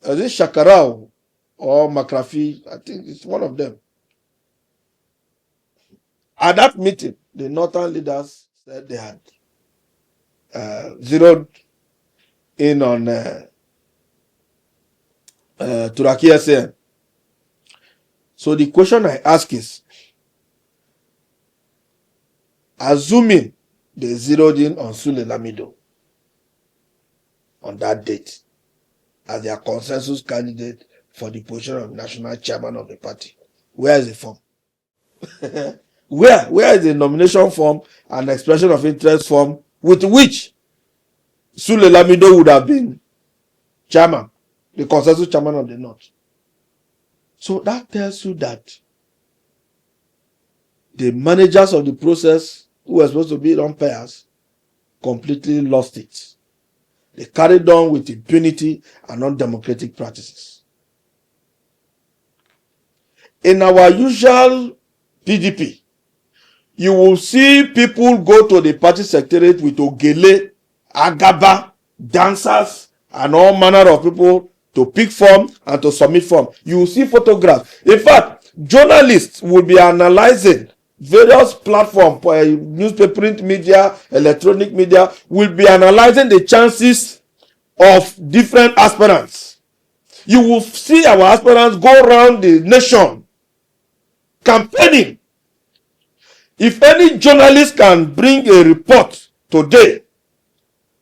is it Shakarau or Makrafi? I think it's one of them. At that meeting, the Northern leaders said they had zeroed in on Turaki SAN. So the question I ask is, assuming they zeroed in on Sule Lamido on that date as their consensus candidate for the position of national chairman of the party, where is the form? Where is the nomination form and expression of interest form with which Sule Lamido would have been chairman, the consensus chairman of the North? So that tells you that the managers of the process, who were supposed to be umpires, completely lost it. They carried on with impunity and undemocratic practices. In our usual PDP, you will see people go to the party secretariat with ogele, agaba, dancers, and all manner of people to pick form and to submit form. You will see photographs. In fact, journalists will be analyzing various platforms, newspaper, print media, electronic media, will be analyzing the chances of different aspirants. You will see our aspirants go around the nation campaigning. If any journalist can bring a report today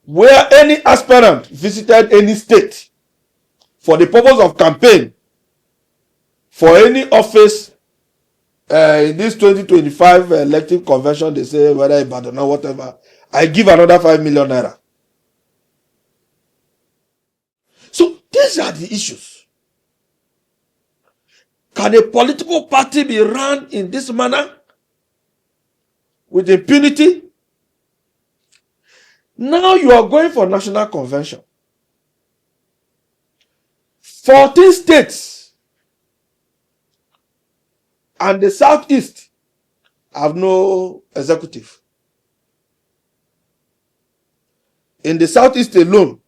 where any aspirant visited any state for the purpose of campaign for any office in this 2025 elective convention, they say whether Ibadan or whatever, I give another 5 million naira. So these are the issues. Can a political party be run in this manner with impunity? Now you are going for national convention. 14 states and the Southeast have no executive. In the Southeast alone,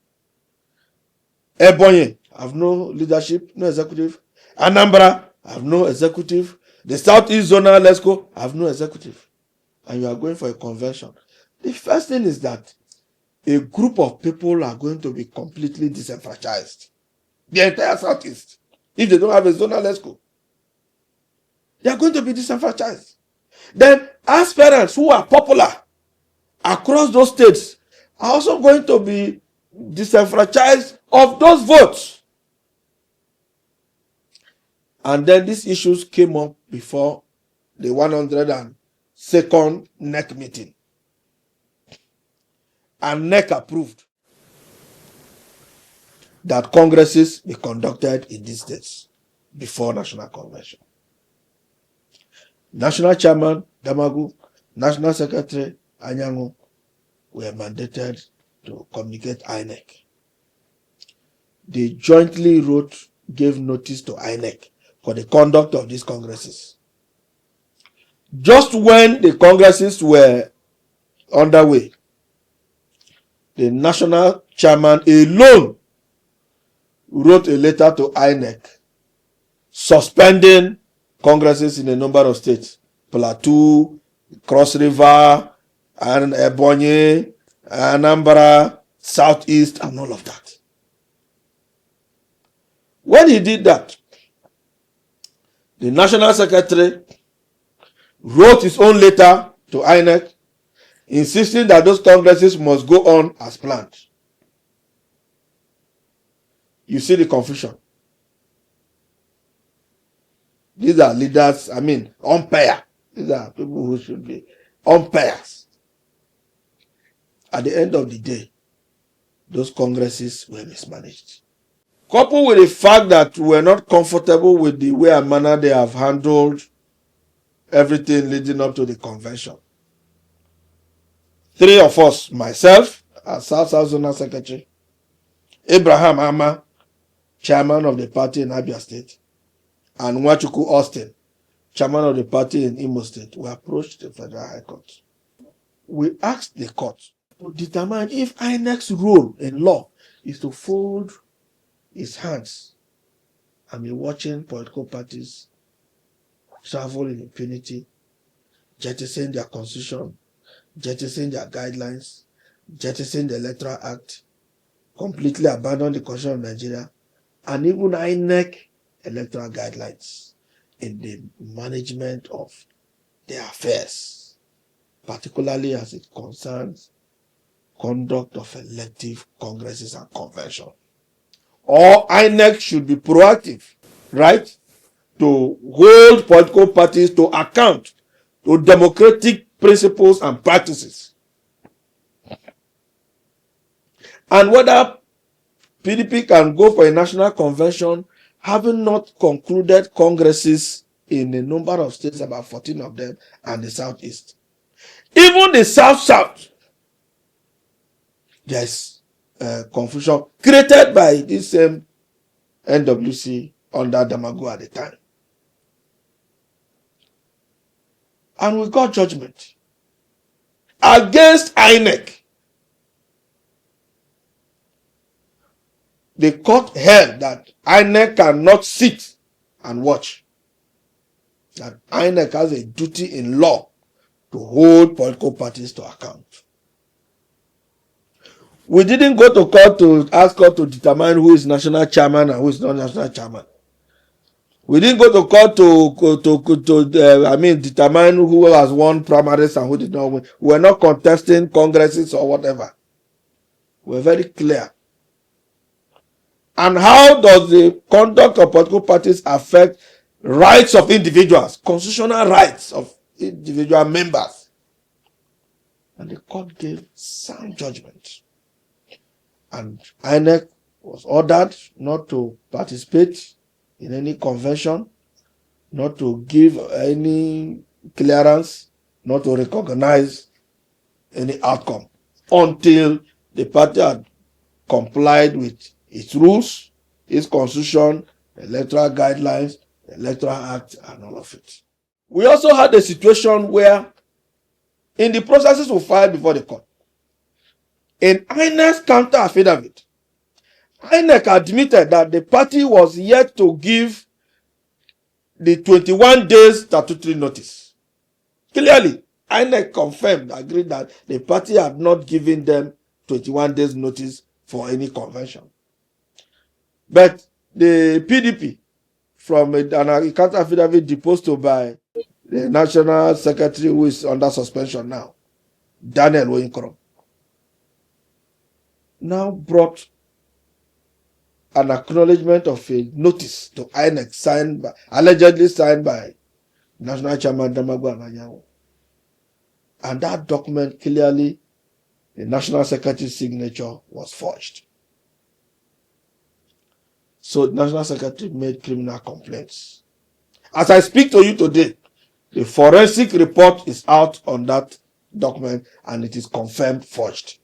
Ebonyi have no leadership, no executive. Anambra have no executive. The Southeast Zonal LESCO have no executive. And you are going for a convention. The first thing is that a group of people are going to be completely disenfranchised. The entire Southeast. If they don't have a Zonal LESCO, they are going to be disenfranchised. Then aspirants who are popular across those states are also going to be disenfranchised of those votes. And then these issues came up before the 102nd NEC meeting. And NEC approved that congresses be conducted in these states before National Convention. National Chairman Damagu, National Secretary Anyangu were mandated to communicate INEC. They jointly gave notice to INEC for the conduct of these congresses. Just when the congresses were underway, the national chairman alone wrote a letter to INEC suspending congresses in a number of states: Plateau, Cross River, and Ebonyi, Anambra, Southeast, and all of that. When he did that, the national secretary wrote his own letter to INEC insisting that those congresses must go on as planned. You see the confusion. These are leaders, umpire. These are people who should be umpires. At the end of the day, those congresses were mismanaged. Coupled with the fact that we are not comfortable with the way and manner they have handled everything leading up to the convention. 3 of us, myself, as South Zonal Secretary, Abraham Ama, chairman of the party in Abia State, and Nwachukwu Austin, chairman of the party in Imo State, we approached the Federal High Court. We asked the court to determine if INEC's role in law is to fold his hands and be watching political parties travel in impunity, jettison their constitution, jettison their guidelines, jettison the Electoral Act, completely abandon the Constitution of Nigeria, and even INEC electoral guidelines in the management of their affairs, particularly as it concerns conduct of elective congresses and convention. Or INEC should be proactive, right, to hold political parties to account to democratic principles and practices. And whether PDP can go for a national convention having not concluded congresses in a number of states, about 14 of them, and the Southeast. Even the South, there is confusion created by this same NWC under Damagu at the time. And we got judgment against INEC. The court held that INEC cannot sit and watch. That INEC has a duty in law to hold political parties to account. We didn't go to court to ask court to determine who is national chairman and who is not national chairman. We didn't go to court to determine who has won primaries and who did not win. We were not contesting congresses or whatever. We were very clear. And how does the conduct of political parties affect rights of individuals, constitutional rights of individual members? And the court gave sound judgment. And INEC was ordered not to participate in any convention, not to give any clearance, not to recognize any outcome until the party had complied with its rules, its constitution, electoral guidelines, electoral act, and all of it. We also had a situation where in the processes we filed before the court, in INEC's counter affidavit, INEC admitted that the party was yet to give the 21 days statutory notice. Clearly, INEC confirmed, agreed that the party had not given them 21 days notice for any convention. But the PDP, from an counter affidavit deposed by the National Secretary, who is under suspension now, Daniel Oyinkoro, now brought an acknowledgement of a notice to INEC allegedly signed by National Chairman Damagwa Anyanwu. And that document clearly, the National Secretary's signature was forged. So the National Secretary made criminal complaints. As I speak to you today, the forensic report is out on that document and it is confirmed forged.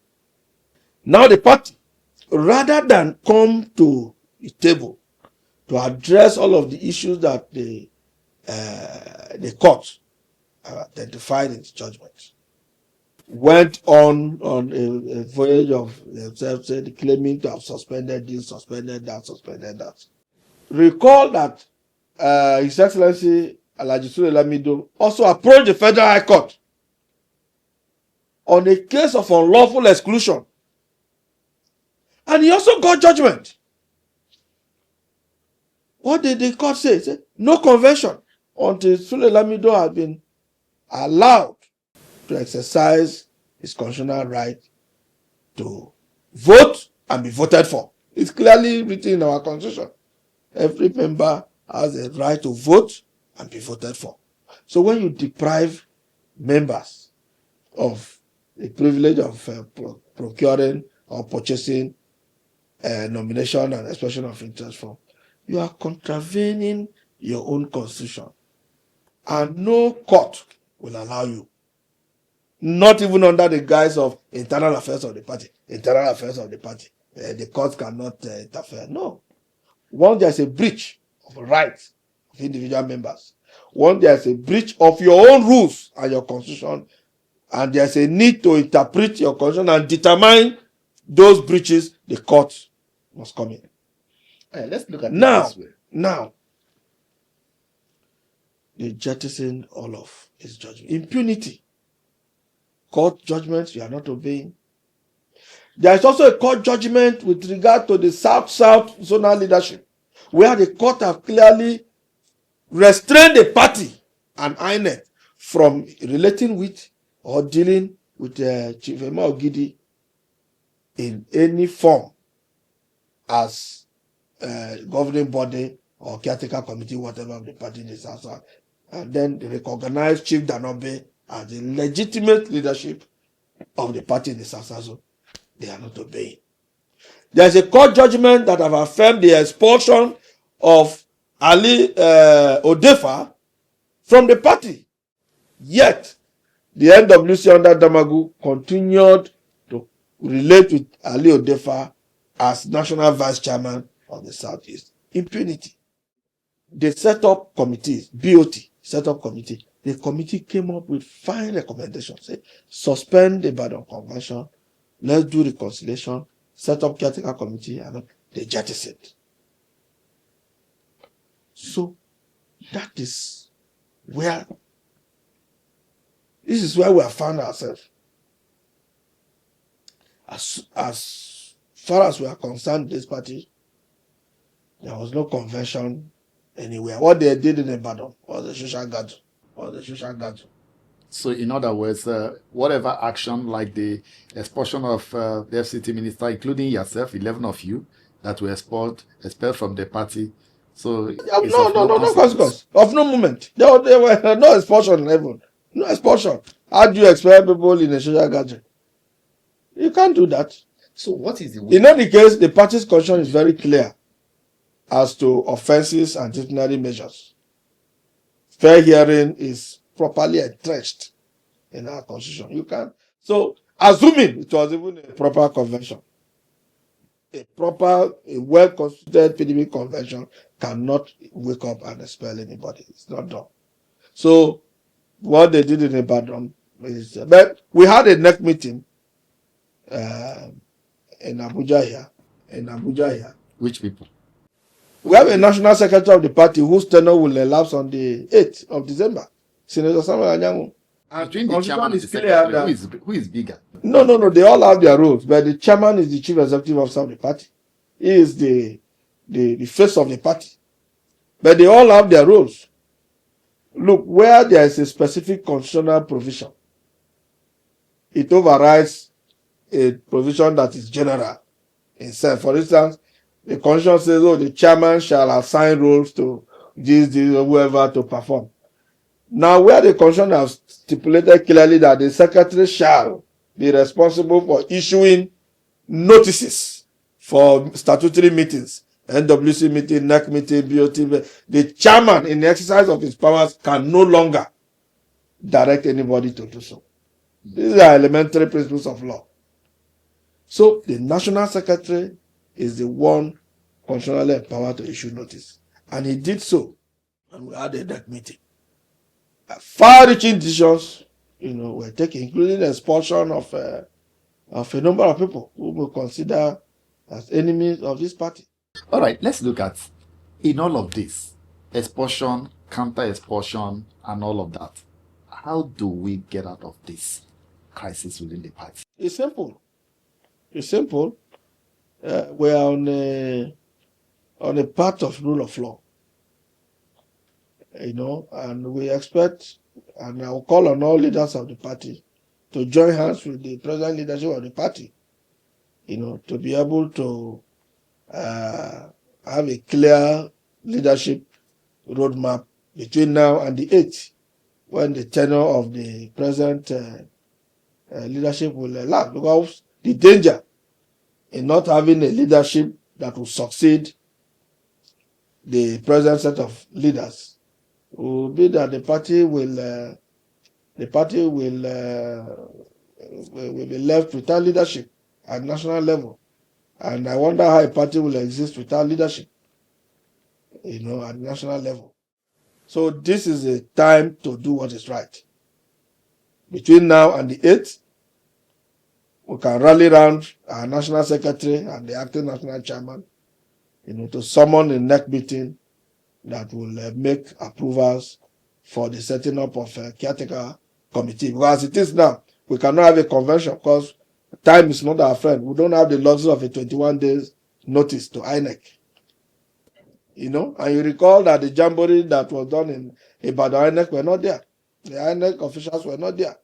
Now the party, rather than come to the table to address all of the issues that the court identified in its judgment, went on a voyage of themselves, claiming to have suspended this, suspended that, suspended that. Recall that His Excellency Alhaji Sule Lamido also approached the Federal High Court on a case of unlawful exclusion. And he also got judgment. What did the court say? It said, no convention until Sule Lamido had been allowed to exercise his constitutional right to vote and be voted for. It's clearly written in our constitution. Every member has a right to vote and be voted for. So when you deprive members of the privilege of procuring or purchasing a nomination and expression of interest form, you are contravening your own constitution. And no court will allow you, not even under the guise of internal affairs of the party. Internal affairs of the party. The court cannot interfere. No. Once there's a breach of rights of individual members, once there's a breach of your own rules and your constitution, and there's a need to interpret your constitution and determine those breaches, the court must come in. Let's look at it Now, this way. now, they jettison all of his judgment. Impunity. Court judgments you are not obeying. There is also a court judgment with regard to the South-South zonal leadership, where the court have clearly restrained the party and INEC from relating with or dealing with Chief Emma Ogidi in any form as governing body or caretaker committee, whatever of the party in the South-South. And then they recognize Chief Danobe as the legitimate leadership of the party in the South-South. They are not obeying. There's a court judgment that have affirmed the expulsion of Ali Odefa from the party. Yet, the NWC under Damagu continued to relate with Ali Odefa as National Vice Chairman of the Southeast. Impunity. They set up committees, BOT, set up committee. The committee came up with fine recommendations. Say, suspend the Ibadan Convention, let's do reconciliation, set up caretaker committee, and they jettisoned. So that is where this is where we have found ourselves. As far as we are concerned, this party, there was no convention anywhere. What they did in Ibadan was a social gathering. So, in other words, whatever action like the expulsion of the FCT minister, including yourself, 11 of you, that were expelled from the party. So, no consequence. Of no moment. There were no expulsion even. No expulsion. How do you expel people in a social gathering? You can't do that. So what is the way? In any case, the party's constitution is very clear as to offences and disciplinary measures. Fair hearing is properly entrenched in our constitution. You can so assuming it was even a proper convention, a well-constituted PDP convention cannot wake up and expel anybody. It's not done. So what they did in Ibadan is, but we had a next meeting in Abuja here. Which people? We have a national secretary of the party whose tenure will elapse on the 8th of December, Senator Samuel Anyanwu. Between the chairman and the clear secretary, that- who is bigger? No, they all have their roles, but the chairman is the chief executive officer of the party. He is the face of the party. But they all have their roles. Look, where there is a specific constitutional provision, it overrides a provision that is general in sense. For instance, the constitution says, oh, the chairman shall assign roles to this, or whoever to perform. Now, where the constitution has stipulated clearly that the secretary shall be responsible for issuing notices for statutory meetings, NWC meeting, NEC meeting, BOT, the chairman in the exercise of his powers can no longer direct anybody to do so. These are elementary principles of law. So the national secretary is the one constitutionally empowered to issue notice. And he did so. And we had a NEC meeting. Far-reaching decisions, were taken, including the expulsion of a number of people who we consider as enemies of this party. All right, let's look at, in all of this, expulsion, counter-expulsion, and all of that. How do we get out of this crisis within the party? It's simple. We're on a path of rule of law. And we expect, and I'll call on all leaders of the party to join hands with the present leadership of the party, to be able to have a clear leadership roadmap between now and the 8th, when the tenure of the present leadership will elapse. Because the danger in not having a leadership that will succeed the present set of leaders will be that the party will be left without leadership at national level. And I wonder how a party will exist without leadership, at national level. So this is a time to do what is right. Between now and the 8th, we can rally around our national secretary and the acting national chairman, to summon a NEC meeting that will make approvals for the setting up of a caretaker committee. Because as it is now, we cannot have a convention because time is not our friend. We don't have the luxury of a 21 days notice to INEC. And you recall that the jamboree that was done in Ibadan, INEC were not there. The INEC officials were not there.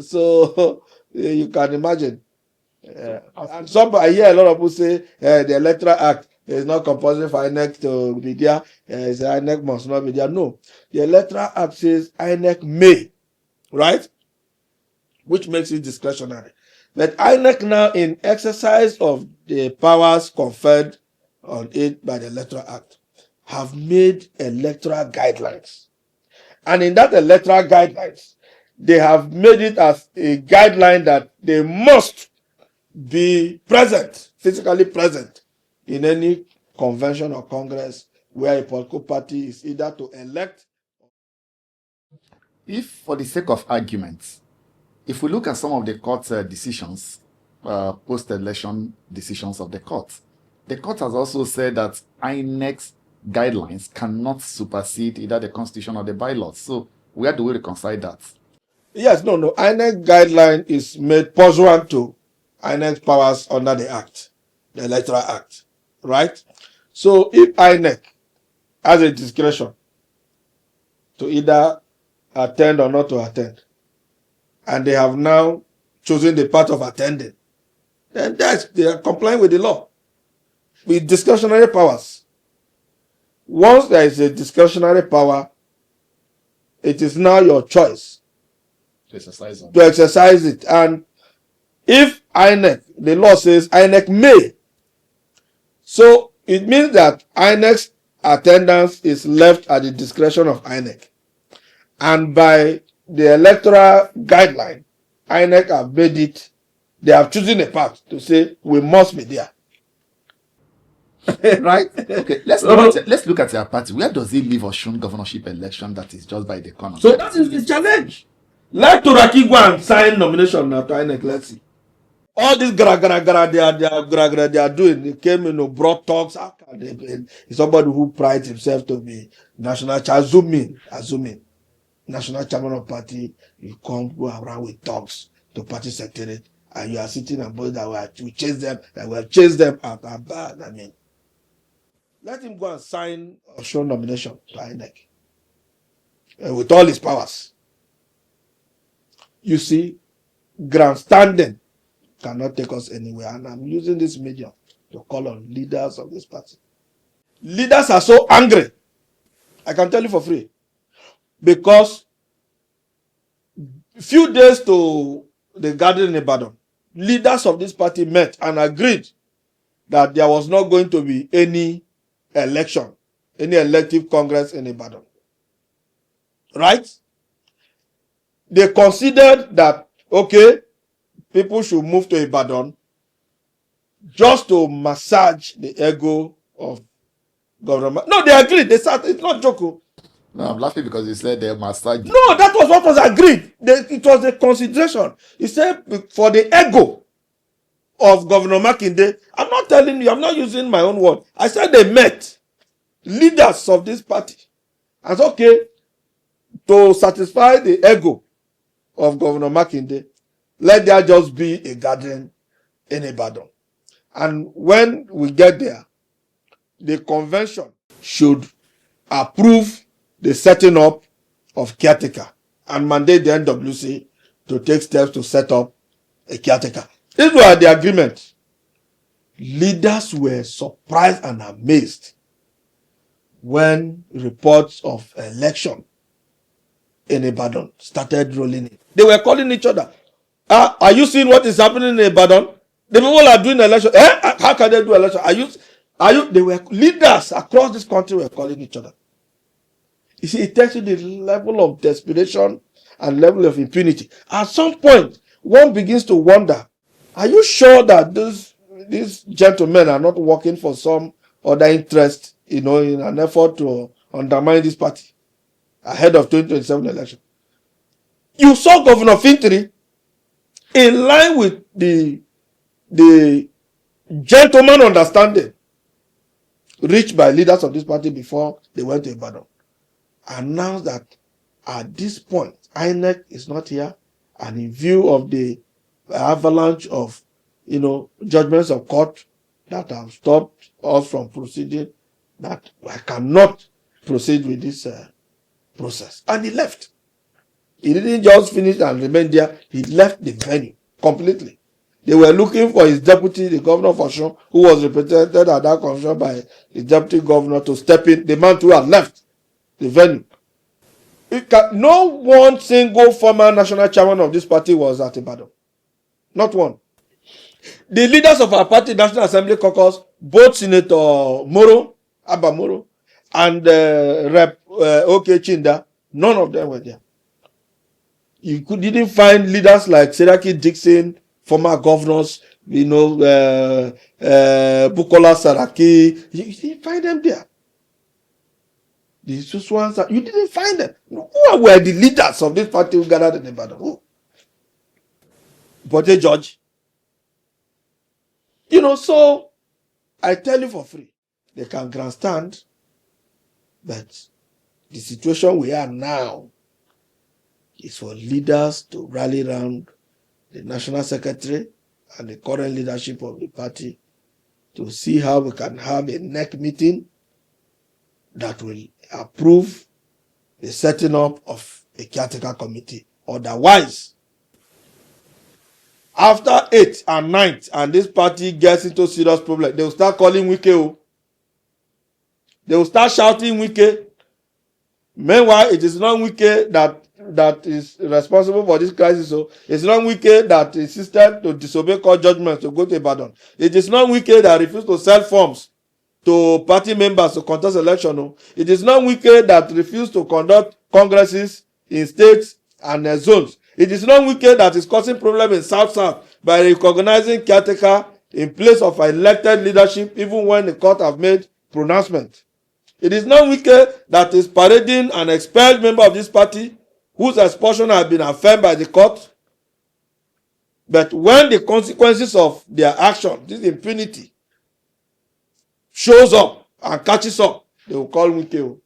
So you can imagine. And I hear a lot of people say the Electoral Act is not compulsory for INEC to be there. INEC must not be there. No, the Electoral Act says INEC may, right? Which makes it discretionary. But INEC now, in exercise of the powers conferred on it by the Electoral Act, have made electoral guidelines. And in that electoral guidelines, they have made it as a guideline that they must be present, physically present, in any convention or congress where a political party is either to elect. If, for the sake of argument, if we look at some of the court's decisions, post-election decisions of the court has also said that INEC's guidelines cannot supersede either the constitution or the bylaws. So where do we reconcile that? Yes, no. INEC guideline is made pursuant to INEC powers under the Act, the Electoral Act, right? So if INEC has a discretion to either attend or not to attend, and they have now chosen the path of attending, then they are complying with the law, with discretionary powers. Once there is a discretionary power, it is now your choice To exercise on. to exercise it. And If INEC, the law says INEC may. So it means that INEC's attendance is left at the discretion of INEC. And by the electoral guideline, INEC have made it, they have chosen a path to say we must be there. Right? Okay, let's look at your party. Where does it leave Osun governorship election that is just by the corner? So that is the challenge. Let Turaki go and sign nomination now to INEC. Let's see. All this they are doing. They came, brought talks. Somebody who prides himself to be national chairman, assuming national chairman of party, you come go around with talks to party secretariat, and you are sitting and boys that we chase them, that we have chased them out. Bad. I mean, let him go and sign a show nomination to INEC with all his powers. You see, grandstanding cannot take us anywhere, and I'm using this medium to call on leaders of this party. Leaders are so angry, I can tell you for free, because few days to the gathering in Ibadan, leaders of this party met and agreed that there was not going to be any election, any elective congress in Ibadan. Right? They considered that, okay, people should move to Ibadan just to massage the ego of government. No, they agreed. They said it's not joke. No, I'm laughing because you said they massage. No, that was what was agreed. It was a consideration. He said for the ego of Governor Makinde. I'm not telling you, I'm not using my own word. I said they met leaders of this party. And said, okay, to satisfy the ego of Governor Makinde, let there just be a gathering in Ibadan. And when we get there, the convention should approve the setting up of caretaker and mandate the NWC to take steps to set up a caretaker. These were the agreement. Leaders were surprised and amazed when reports of election in Ibadan started rolling in. They were calling each other. Are you seeing what is happening in Ibadan? The people are doing election. How can they do election? They were leaders across this country were calling each other. You see, it tells you the level of desperation and level of impunity. At some point, one begins to wonder, are you sure that these gentlemen are not working for some other interest, in an effort to undermine this party ahead of 2027 election? You saw Governor Fintiri, in line with the gentleman understanding reached by leaders of this party before they went to Ibadan, announced that at this point, INEC is not here, and in view of the avalanche of, judgments of court that have stopped us from proceeding, that I cannot proceed with this process. And he left. He didn't just finish and remain there. He left the venue completely. They were looking for his deputy, the governor of Osun, who was represented at that convention by the deputy governor, to step in. The man too had left the venue. No one single former national chairman of this party was at Ibadan. Not one. The leaders of our party, National Assembly Caucus, both Senator Abba Moro, and Rep. OK Chinda, none of them were there. You didn't find leaders like Seraki Dixon, former governors, Bukola Saraki. You didn't find them there. These ones, you didn't find them. Who were the leaders of this party who gathered in Ibadan? Who? But George. So I tell you for free, they can grandstand, but the situation we are now is for leaders to rally around the national secretary and the current leadership of the party to see how we can have a NEC meeting that will approve the setting up of a caretaker committee. Otherwise, after 8th and 9th, and this party gets into serious problem, they will start calling Wike. They will start shouting Wike. Meanwhile, it is not Wike that that is responsible for this crisis. So it's not Wike that insisted to disobey court judgments to go to Ibadan. It is not Wike that refused to sell forms to party members to contest election. No. It is not Wike that refused to conduct congresses in states and zones. It is not Wike that is causing problem in South by recognizing caretaker in place of elected leadership even when the court have made pronouncement. It is not Wike that is parading an expelled member of this party whose expulsion has been affirmed by the court. But when the consequences of their action, this impunity, shows up and catches up, they will call Wike.